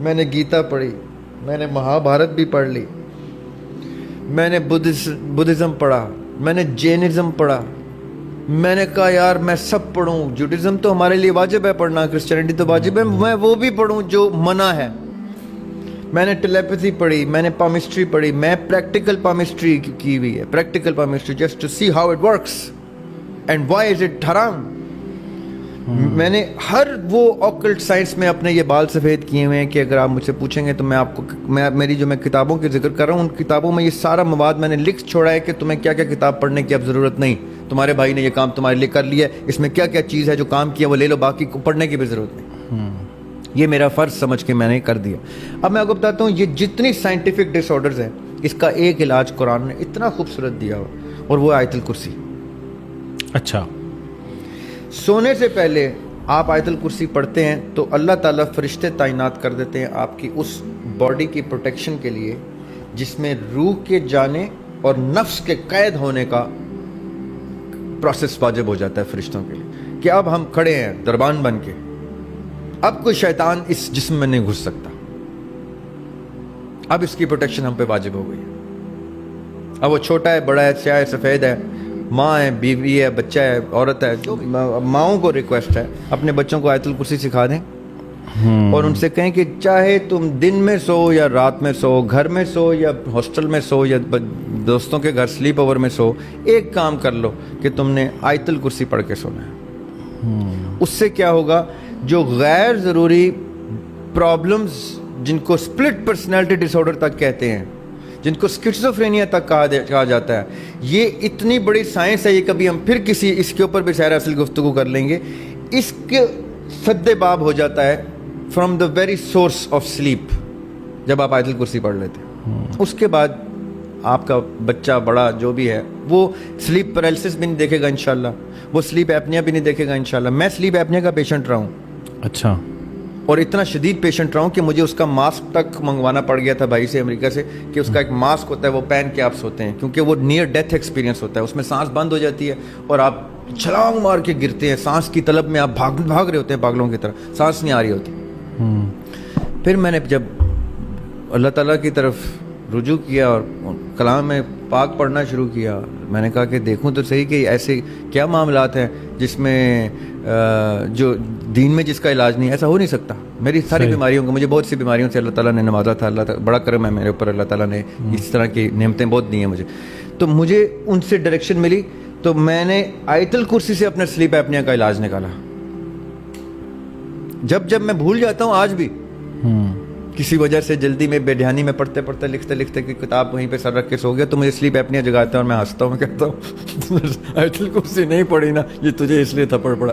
میں نے گیتا پڑھی, میں نے مہا بھارت بھی پڑھ لی, میں نے بدھزم پڑھا, میں نے جینزم پڑھا. میں نے کہا یار میں سب پڑھوں, جوڈزم تو ہمارے لیے واجب ہے پڑھنا, کرسچینٹی تو واجب ہے, میں وہ بھی پڑھوں جو منع ہے. میں نے ٹیلیپیتھی پڑھی, میں نے پامسٹری پڑھی, میں پریکٹیکل پامسٹری کی ہوئی ہے, practical palmistry just to see how it works and why is it حرام. میں نے ہر وہ آکلٹ سائنس میں اپنے یہ بال سفید کیے ہوئے ہیں کہ اگر آپ مجھ سے پوچھیں گے تو میں آپ کو میری جو میں کتابوں کی ذکر کر رہا ہوں ان کتابوں میں یہ سارا مواد میں نے لکھ چھوڑا ہے کہ تمہیں کیا کیا کتاب پڑھنے کی اب ضرورت نہیں, تمہارے بھائی نے یہ کام تمہارے لیے کر لیا ہے, اس میں کیا کیا چیز ہے جو کام کیا وہ لے لو, باقی کو پڑھنے کی بھی ضرورت نہیں. یہ میرا فرض سمجھ کے میں نے کر دیا. اب میں آپ کو بتاتا ہوں یہ جتنی سائنٹیفک ڈس آرڈرز ہیں اس کا ایک علاج قرآن نے اتنا خوبصورت دیا ہوا, اور وہ آیت الکرسی. اچھا, سونے سے پہلے آپ آیت الکرسی پڑھتے ہیں تو اللہ تعالیٰ فرشتے تعینات کر دیتے ہیں آپ کی اس باڈی کی پروٹیکشن کے لیے جس میں روح کے جانے اور نفس کے قید ہونے کا پروسیس واجب ہو جاتا ہے فرشتوں کے لیے کہ اب ہم کھڑے ہیں دربان بن کے, اب کوئی شیطان اس جسم میں نہیں گھس سکتا, اب اس کی پروٹیکشن ہم پہ واجب ہو گئی. اب وہ چھوٹا ہے, بڑا ہے, سیاہ ہے, سفید ہے, ماں ہے, بیوی ہے, بچہ ہے, عورت ہے, جو ماؤں کو ریکویسٹ ہے اپنے بچوں کو آیت الکرسی سکھا دیں اور ان سے کہیں کہ چاہے تم دن میں سو یا رات میں سو, گھر میں سو یا ہاسٹل میں سو یا دوستوں کے گھر سلیپ اوور میں سو, ایک کام کر لو کہ تم نے آیت الکرسی پڑھ کے سونا ہے. اس سے کیا ہوگا, جو غیر ضروری پرابلمز جن کو اسپلٹ پرسنالٹی ڈس آرڈر تک کہتے ہیں, جن کو اسکیزوفرینیا تک کہا جاتا ہے, یہ اتنی بڑی سائنس ہے, یہ کبھی ہم پھر کسی اس کے اوپر بھی سیر اصل گفتگو کر لیں گے. اس کے سد باب ہو جاتا ہے from the very source of sleep جب آپ آیت الکرسی پڑھ لیتے ہیں. اس کے بعد آپ کا بچہ بڑا جو بھی ہے وہ سلیپ پیرالسس بھی نہیں دیکھے گا انشاءاللہ, وہ سلیپ ایپنیا بھی نہیں دیکھے گا انشاءاللہ. میں سلیپ ایپنیا کا پیشنٹ رہا ہوں. اچھا, اور اتنا شدید پیشنٹ رہا ہوں کہ مجھے اس کا ماسک تک منگوانا پڑ گیا تھا بھائی سے امریکہ سے کہ اس کا ایک ماسک ہوتا ہے وہ پہن کے آپ سوتے ہیں, کیونکہ وہ نیئر ڈیتھ ایکسپیرینس ہوتا ہے, اس میں سانس بند ہو جاتی ہے اور آپ چھلانگ مار کے گرتے ہیں, سانس کی طلب میں آپ بھاگ رہے ہوتے ہیں پاگلوں کی طرح, سانس نہیں آ رہی ہوتی. پھر میں نے جب اللہ تعالیٰ کی طرف رجوع کیا اور کلام میں پاک پڑھنا شروع کیا, میں نے کہا کہ دیکھوں تو صحیح کہ ایسے کیا معاملات ہیں جس میں جو دین میں جس کا علاج نہیں, ایسا ہو نہیں سکتا. میری ساری بیماریوں کو, مجھے بہت سی بیماریوں سے اللہ تعالیٰ نے نوازا تھا, اللہ تعالیٰ بڑا کرم ہے میرے اوپر, اللہ تعالیٰ نے اس طرح کی نعمتیں بہت دی ہیں مجھے, تو مجھے ان سے ڈائریکشن ملی. تو میں نے آیت الکرسی سے اپنے سلیپ ایپنیا کا علاج نکالا. جب میں بھول جاتا ہوں آج بھی کسی وجہ سے, جلدی میں بے دھیانی میں پڑھتے لکھتے کہ کتاب وہیں پہ سر رکھ کے سو گیا, تو مجھے سلیپ ایپنیا جگاتا ہے اور میں ہنستا ہوں, میں کہتا ہوں آیت الکرسی نہیں پڑھی نا, یہ تجھے اس لیے تھپڑ پڑا.